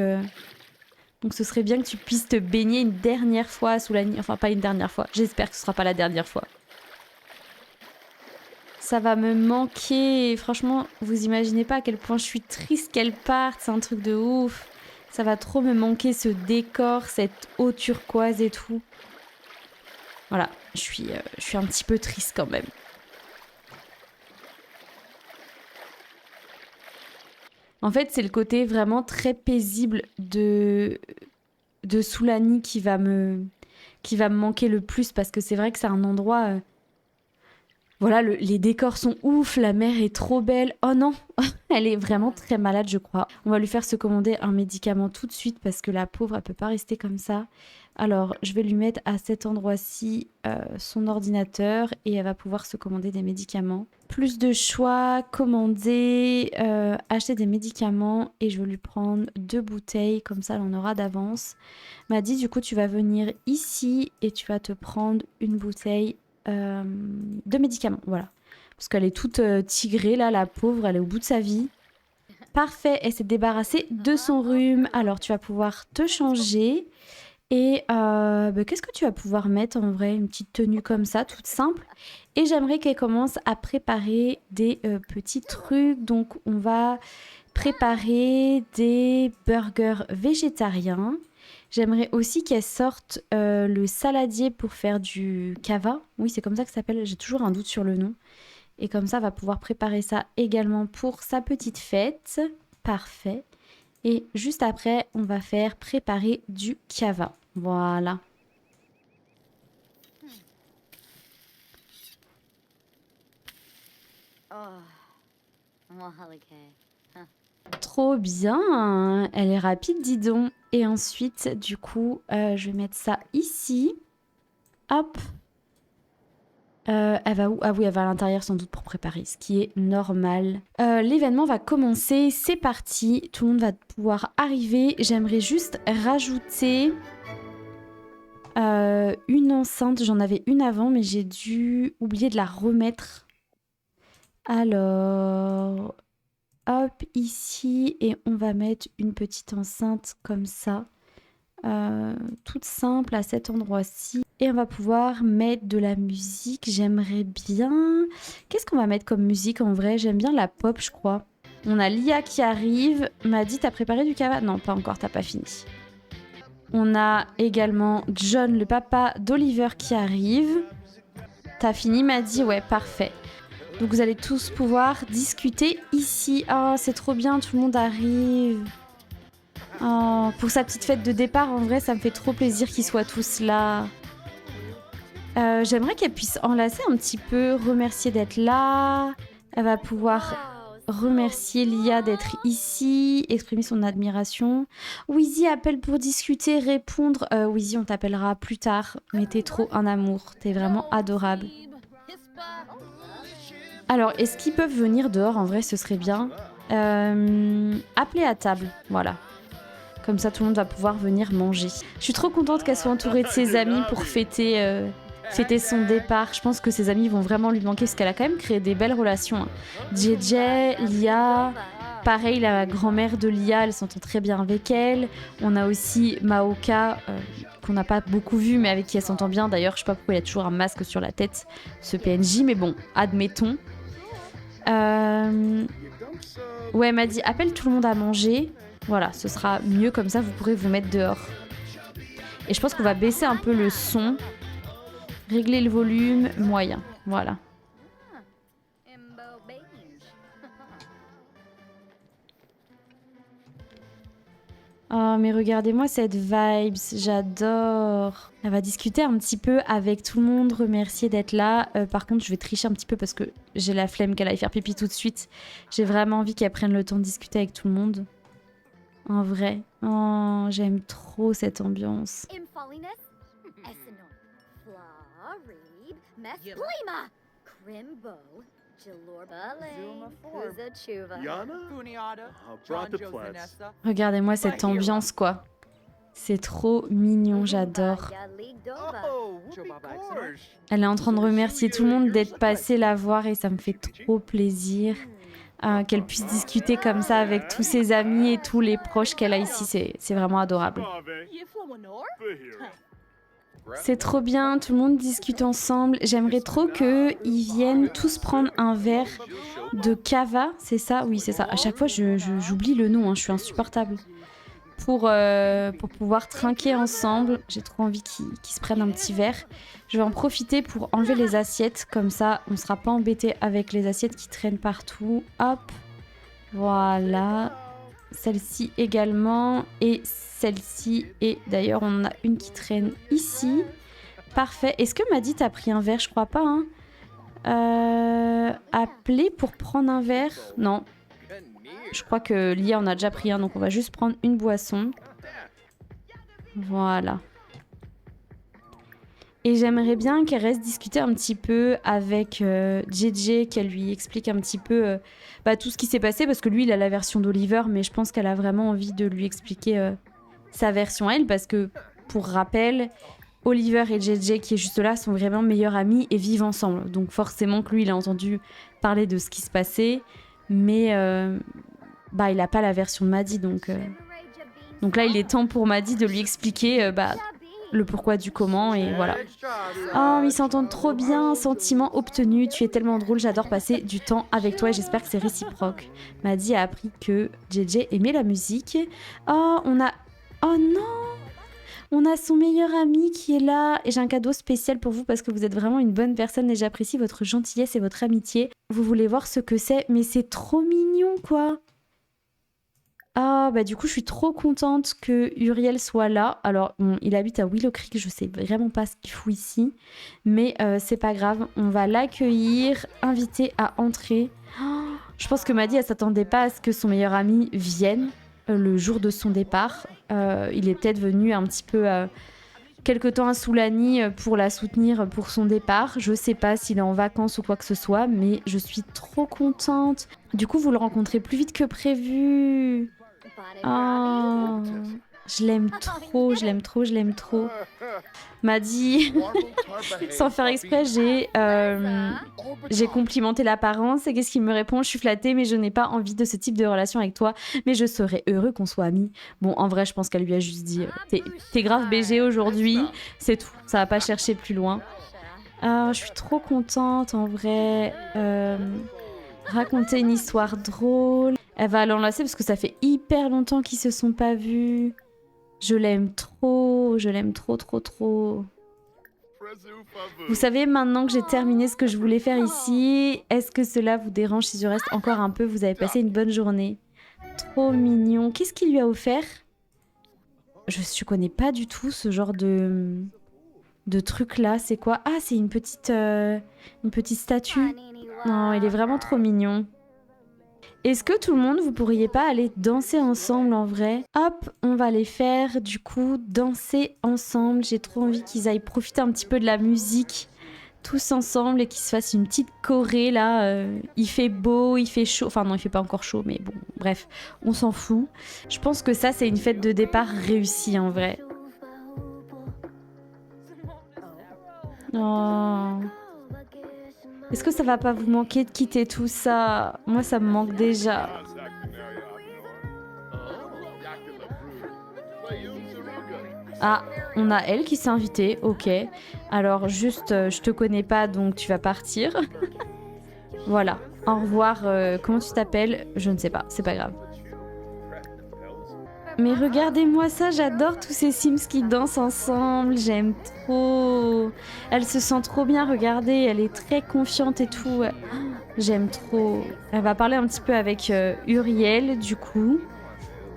ce serait bien que tu puisses te baigner une dernière fois sous la nuit. Enfin, pas une dernière fois. J'espère que ce sera pas la dernière fois. Ça va me manquer. Franchement, vous imaginez pas à quel point je suis triste qu'elle parte. C'est un truc de ouf. Ça va trop me manquer ce décor, cette eau turquoise et tout. Voilà, je suis un petit peu triste quand même. En fait, c'est le côté vraiment très paisible de Soulani qui va me manquer le plus parce que c'est vrai que c'est un endroit... Voilà, les décors sont ouf, la mer est trop belle. Oh non, elle est vraiment très malade, je crois. On va lui faire se commander un médicament tout de suite parce que la pauvre, elle peut pas rester comme ça. Alors, je vais lui mettre à cet endroit-ci son ordinateur et elle va pouvoir se commander des médicaments. Plus de choix, commander, acheter des médicaments et je vais lui prendre 2 bouteilles, comme ça elle en aura d'avance. M'a dit, du coup, tu vas venir ici et tu vas te prendre une bouteille de médicaments, voilà. Parce qu'elle est toute tigrée, là, la pauvre, elle est au bout de sa vie. Parfait, elle s'est débarrassée de son rhume. Alors, tu vas pouvoir te changer. Et qu'est-ce que tu vas pouvoir mettre en vrai? Une petite tenue comme ça, toute simple. Et j'aimerais qu'elle commence à préparer des petits trucs. Donc, on va préparer des burgers végétariens. J'aimerais aussi qu'elle sorte le saladier pour faire du cava. Oui, c'est comme ça que ça s'appelle. J'ai toujours un doute sur le nom. Et comme ça, elle va pouvoir préparer ça également pour sa petite fête. Parfait. Et juste après, on va faire préparer du cava. Voilà. Trop bien. Elle est rapide, dis donc. Et ensuite, du coup, je vais mettre ça ici. Hop. Elle va où? Ah oui, elle va à l'intérieur sans doute pour préparer, ce qui est normal. L'événement va commencer, c'est parti. Tout le monde va pouvoir arriver. J'aimerais juste rajouter une enceinte. J'en avais une avant, mais j'ai dû oublier de la remettre. Alors, hop, ici. Et on va mettre une petite enceinte comme ça. Toute simple à cet endroit-ci. Et on va pouvoir mettre de la musique. J'aimerais bien... Qu'est-ce qu'on va mettre comme musique en vrai? J'aime bien la pop, je crois. On a Lia qui arrive. M'a dit, t'as préparé du cava? Non, pas encore, t'as pas fini. On a également John, le papa d'Oliver, qui arrive. T'as fini? M'a dit, ouais, parfait. Donc vous allez tous pouvoir discuter ici. Oh, c'est trop bien, tout le monde arrive. Oh, pour sa petite fête de départ, en vrai, ça me fait trop plaisir qu'ils soient tous là. J'aimerais qu'elle puisse enlacer un petit peu, remercier d'être là. Elle va pouvoir remercier Lia d'être ici, exprimer son admiration. Wheezy appelle pour discuter, répondre. Wheezy, on t'appellera plus tard, mais t'es trop un amour, t'es vraiment adorable. Alors, est-ce qu'ils peuvent venir dehors? En vrai, ce serait bien. Appeler à table, voilà. Comme ça, tout le monde va pouvoir venir manger. Je suis trop contente qu'elle soit entourée de ses amis pour fêter son départ. Je pense que ses amis vont vraiment lui manquer parce qu'elle a quand même créé des belles relations. Hein. JJ, Lia, pareil, la grand-mère de Lia, elle s'entend très bien avec elle. On a aussi Maoka, qu'on n'a pas beaucoup vu, mais avec qui elle s'entend bien. D'ailleurs, je sais pas pourquoi il a toujours un masque sur la tête, ce PNJ, mais bon, admettons. Ouais, elle m'a dit, appelle tout le monde à manger. Voilà, ce sera mieux comme ça, vous pourrez vous mettre dehors. Et je pense qu'on va baisser un peu le son. Régler le volume, moyen. Voilà. Oh, mais regardez-moi cette vibes, j'adore. Elle va discuter un petit peu avec tout le monde, remercier d'être là. Par contre, je vais tricher un petit peu parce que j'ai la flemme qu'elle aille faire pipi tout de suite. J'ai vraiment envie qu'elle prenne le temps de discuter avec tout le monde. En vrai. Oh, j'aime trop cette ambiance. Regardez-moi cette ambiance, quoi. C'est trop mignon, j'adore. Elle est en train de remercier tout le monde d'être passé la voir et ça me fait trop plaisir. Qu'elle puisse discuter comme ça avec tous ses amis et tous les proches qu'elle a ici. C'est vraiment adorable. C'est trop bien, tout le monde discute ensemble. J'aimerais trop qu'ils viennent tous prendre un verre de cava, c'est ça? Oui, c'est ça. À chaque fois, j'oublie le nom, hein, je suis insupportable. Pour pouvoir trinquer ensemble. J'ai trop envie qu'ils se prennent un petit verre. Je vais en profiter pour enlever les assiettes. Comme ça, on ne sera pas embêté avec les assiettes qui traînent partout. Hop. Voilà. Celle-ci également. Et celle-ci. Et d'ailleurs, on en a une qui traîne ici. Parfait. Est-ce que Maddy t'as pris un verre? Je crois pas. Hein. Appeler pour prendre un verre? Non. Je crois que Lia en a déjà pris un, donc on va juste prendre une boisson. Voilà. Et j'aimerais bien qu'elle reste discuter un petit peu avec JJ, qu'elle lui explique un petit peu tout ce qui s'est passé, parce que lui, il a la version d'Oliver, mais je pense qu'elle a vraiment envie de lui expliquer sa version à elle, parce que, pour rappel, Oliver et JJ, qui est juste là, sont vraiment meilleurs amis et vivent ensemble. Donc forcément que lui, il a entendu parler de ce qui se passait, mais il n'a pas la version de Maddy, donc là, il est temps pour Maddy de lui expliquer le pourquoi du comment, et voilà. Oh, ils s'entendent trop bien, sentiment obtenu, tu es tellement drôle, j'adore passer du temps avec toi et j'espère que c'est réciproque. Maddy a appris que JJ aimait la musique. Oh, oh non! On a son meilleur ami qui est là et j'ai un cadeau spécial pour vous parce que vous êtes vraiment une bonne personne et j'apprécie votre gentillesse et votre amitié. Vous voulez voir ce que c'est, mais c'est trop mignon, quoi! Ah, du coup, je suis trop contente que Uriel soit là. Alors, il habite à Willow Creek, je sais vraiment pas ce qu'il fout ici. Mais c'est pas grave, on va l'accueillir, inviter à entrer. Oh, je pense que Maddy, elle s'attendait pas à ce que son meilleur ami vienne le jour de son départ. Il est peut-être venu un petit peu quelque temps à Soulani pour la soutenir pour son départ. Je sais pas s'il est en vacances ou quoi que ce soit, mais je suis trop contente. Du coup, vous le rencontrez plus vite que prévu. Oh, je l'aime trop, je l'aime trop, je l'aime trop. Maddy, sans faire exprès, j'ai complimenté l'apparence et qu'est-ce qu'il me répond? Je suis flattée, mais je n'ai pas envie de ce type de relation avec toi, mais je serais heureux qu'on soit amis. Bon, en vrai, je pense qu'elle lui a juste dit t'es grave BG aujourd'hui, c'est tout, ça va pas chercher plus loin. Je suis trop contente, en vrai. Raconter une histoire drôle. Elle va l'enlacer parce que ça fait hyper longtemps qu'ils se sont pas vus. Je l'aime trop, trop, trop. Vous savez, maintenant que j'ai terminé ce que je voulais faire ici, est-ce que cela vous dérange si je reste encore un peu? Vous avez passé une bonne journée. Trop mignon. Qu'est-ce qu'il lui a offert? Je connais pas du tout ce genre de truc là. C'est quoi? Ah, c'est une petite statue. Non, il est vraiment trop mignon. Est-ce que tout le monde, vous pourriez pas aller danser ensemble en vrai? Hop, on va les faire du coup danser ensemble. J'ai trop envie qu'ils aillent profiter un petit peu de la musique tous ensemble et qu'ils se fassent une petite choré là. Il fait beau, il fait chaud. Enfin non, il fait pas encore chaud, mais bon, bref, on s'en fout. Je pense que ça, c'est une fête de départ réussie en vrai. Oh. Est-ce que ça va pas vous manquer de quitter tout ça? Moi, ça me manque déjà. Ah, on a elle qui s'est invitée, ok. Alors juste, je te connais pas, donc tu vas partir. Voilà, au revoir, comment tu t'appelles? Je ne sais pas, c'est pas grave. Mais regardez-moi ça, j'adore tous ces Sims qui dansent ensemble, j'aime trop. Elle se sent trop bien, regardez, elle est très confiante et tout. J'aime trop. Elle va parler un petit peu avec Uriel, du coup.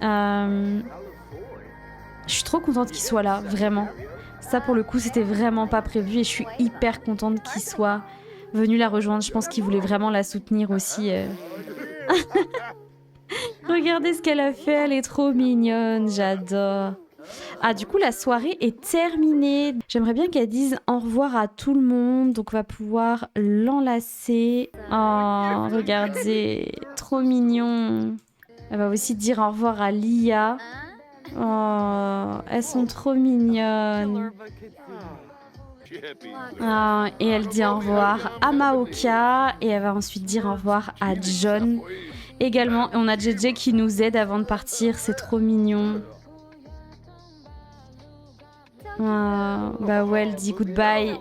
Je suis trop contente qu'il soit là, vraiment. Ça, pour le coup, c'était vraiment pas prévu et je suis hyper contente qu'il soit venu la rejoindre. Je pense qu'il voulait vraiment la soutenir aussi. Regardez ce qu'elle a fait, elle est trop mignonne, j'adore. Ah, du coup, la soirée est terminée. J'aimerais bien qu'elle dise au revoir à tout le monde. Donc, on va pouvoir l'enlacer. Oh, regardez, trop mignon. Elle va aussi dire au revoir à Lia. Oh, elles sont trop mignonnes. Ah, et elle dit au revoir à Maoka. Et elle va ensuite dire au revoir à John. Également, et on a JJ qui nous aide avant de partir. C'est trop mignon. Ah, bah ouais, elle dit goodbye.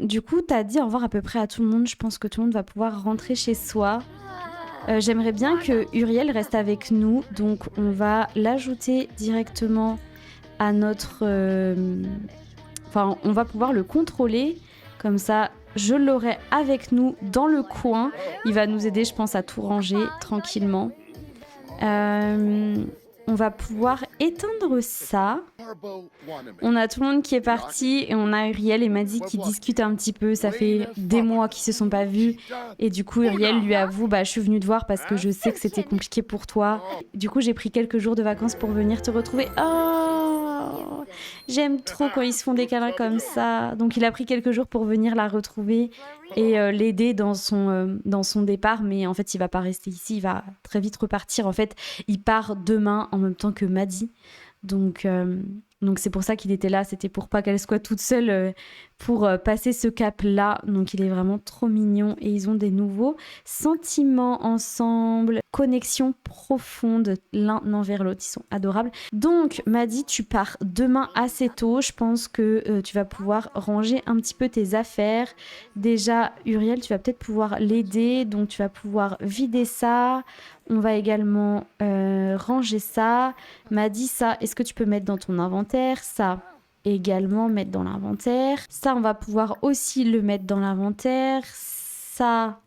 Du coup, t'as dit au revoir à peu près à tout le monde. Je pense que tout le monde va pouvoir rentrer chez soi. J'aimerais bien que Uriel reste avec nous. Donc, on va l'ajouter directement à notre... Enfin, on va pouvoir le contrôler. Comme ça, je l'aurai avec nous dans le coin. Il va nous aider, je pense, à tout ranger tranquillement. On va pouvoir éteindre ça. On a tout le monde qui est parti et on a Uriel et Maddy qui discutent un petit peu. Ça fait des mois qu'ils se sont pas vus. Et du coup, Uriel lui avoue, je suis venue te voir parce que je sais que c'était compliqué pour toi. Du coup, j'ai pris quelques jours de vacances pour venir te retrouver. Oh, j'aime trop quand ils se font des câlins comme ça. Donc, il a pris quelques jours pour venir la retrouver et l'aider dans son départ. Mais en fait, il va pas rester ici. Il va très vite repartir. En fait, il part demain en même temps que Maddy. Donc c'est pour ça qu'il était là, c'était pour pas qu'elle soit toute seule pour passer ce cap-là. Donc il est vraiment trop mignon et ils ont des nouveaux sentiments ensemble, connexion profonde l'un envers l'autre, ils sont adorables. Donc Maddy, tu pars demain assez tôt, je pense que tu vas pouvoir ranger un petit peu tes affaires. Déjà Uriel, tu vas peut-être pouvoir l'aider, donc tu vas pouvoir vider ça. On va également ranger ça. Maddy, ça, est-ce que tu peux mettre dans ton inventaire? Ça, également mettre dans l'inventaire. Ça, on va pouvoir aussi le mettre dans l'inventaire. Ça,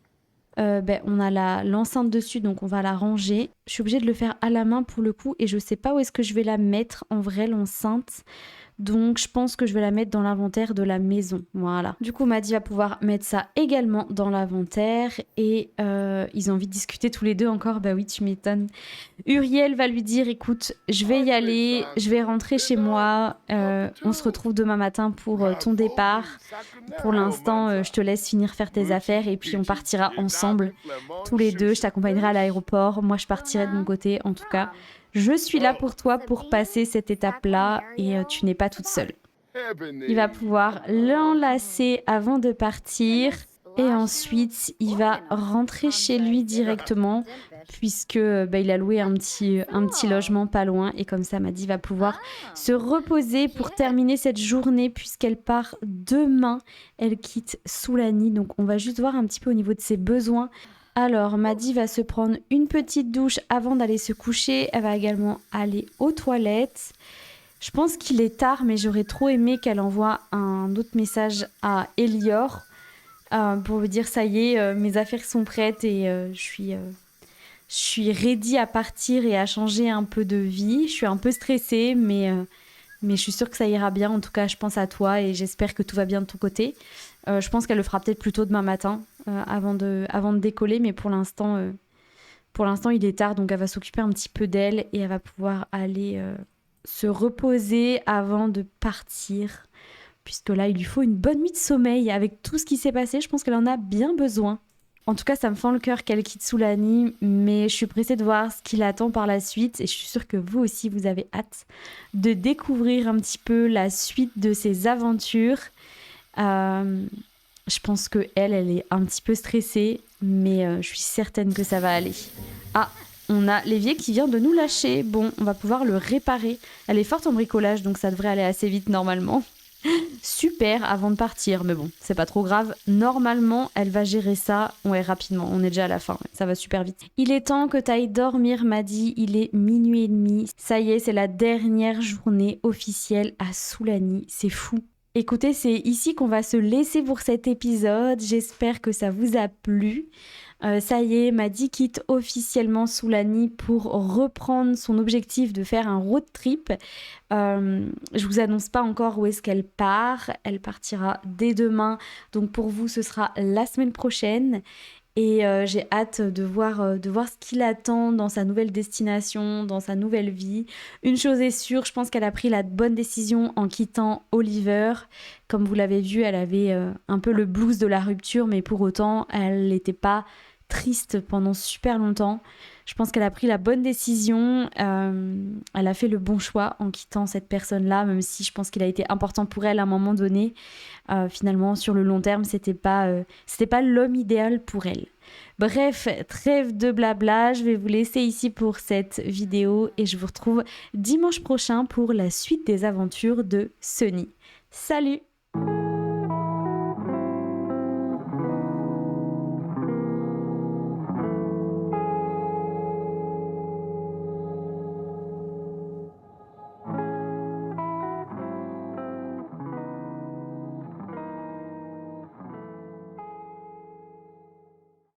on a l'enceinte dessus, donc on va la ranger. Je suis obligée de le faire à la main pour le coup et je sais pas où est-ce que je vais la mettre en vrai, l'enceinte. Donc je pense que je vais la mettre dans l'inventaire de la maison. Voilà. Du coup, Maddy va pouvoir mettre ça également dans l'inventaire. Et ils ont envie de discuter tous les deux encore. Bah oui, tu m'étonnes. Uriel va lui dire, écoute, je vais y aller. Je vais rentrer chez moi. On se retrouve demain matin pour ton départ. Pour l'instant, je te laisse finir faire tes affaires. Et puis on partira ensemble. Tous les deux. Je t'accompagnerai à l'aéroport. Moi, je partirai de mon côté, en tout cas. Je suis là pour toi pour passer cette étape-là et tu n'es pas toute seule. Il va pouvoir l'enlacer avant de partir et ensuite il va rentrer chez lui directement puisque il a loué un petit logement pas loin et comme ça Maddy va pouvoir se reposer pour terminer cette journée puisqu'elle part demain. Elle quitte Soulani, donc on va juste voir un petit peu au niveau de ses besoins. Alors, Maddy va se prendre une petite douche avant d'aller se coucher. Elle va également aller aux toilettes. Je pense qu'il est tard, mais j'aurais trop aimé qu'elle envoie un autre message à Elior pour lui dire ça y est, mes affaires sont prêtes et je suis ready à partir et à changer un peu de vie. Je suis un peu stressée, mais je suis sûre que ça ira bien. En tout cas, je pense à toi et j'espère que tout va bien de ton côté. Je pense qu'elle le fera peut-être plus tôt demain matin avant de décoller, mais pour l'instant, Pour l'instant, il est tard, donc elle va s'occuper un petit peu d'elle et elle va pouvoir aller se reposer avant de partir. Puisque là, il lui faut une bonne nuit de sommeil. Avec tout ce qui s'est passé, je pense qu'elle en a bien besoin. En tout cas, ça me fend le cœur qu'elle quitte Soulani, mais je suis pressée de voir ce qui l'attend par la suite. Et je suis sûre que vous aussi, vous avez hâte de découvrir un petit peu la suite de ses aventures. Je pense qu'elle est un petit peu stressée, mais je suis certaine que ça va aller. Ah, on a l'évier qui vient de nous lâcher. Bon, on va pouvoir le réparer. Elle est forte en bricolage, donc ça devrait aller assez vite normalement. Super avant de partir, mais bon, c'est pas trop grave. Normalement, elle va gérer ça rapidement. On est déjà à la fin, ça va super vite. Il est temps que t'ailles dormir, Maddy. Il est 00h30. Ça y est, c'est la dernière journée officielle à Soulani. C'est fou. Écoutez, c'est ici qu'on va se laisser pour cet épisode. J'espère que ça vous a plu. Ça y est, Maddy quitte officiellement Soulani pour reprendre son objectif de faire un road trip. Je vous annonce pas encore où est-ce qu'elle part. Elle partira dès demain. Donc pour vous, ce sera la semaine prochaine. Et j'ai hâte de voir ce qui l'attend dans sa nouvelle destination, dans sa nouvelle vie. Une chose est sûre, je pense qu'elle a pris la bonne décision en quittant Oliver. Comme vous l'avez vu, elle avait un peu le blues de la rupture, mais pour autant, elle n'était pas triste pendant super longtemps. Je pense qu'elle a pris la bonne décision. Elle a fait le bon choix en quittant cette personne-là, même si je pense qu'il a été important pour elle à un moment donné. Finalement, sur le long terme, c'était pas l'homme idéal pour elle. Bref, trêve de blabla. Je vais vous laisser ici pour cette vidéo et je vous retrouve dimanche prochain pour la suite des aventures de Sunny. Salut!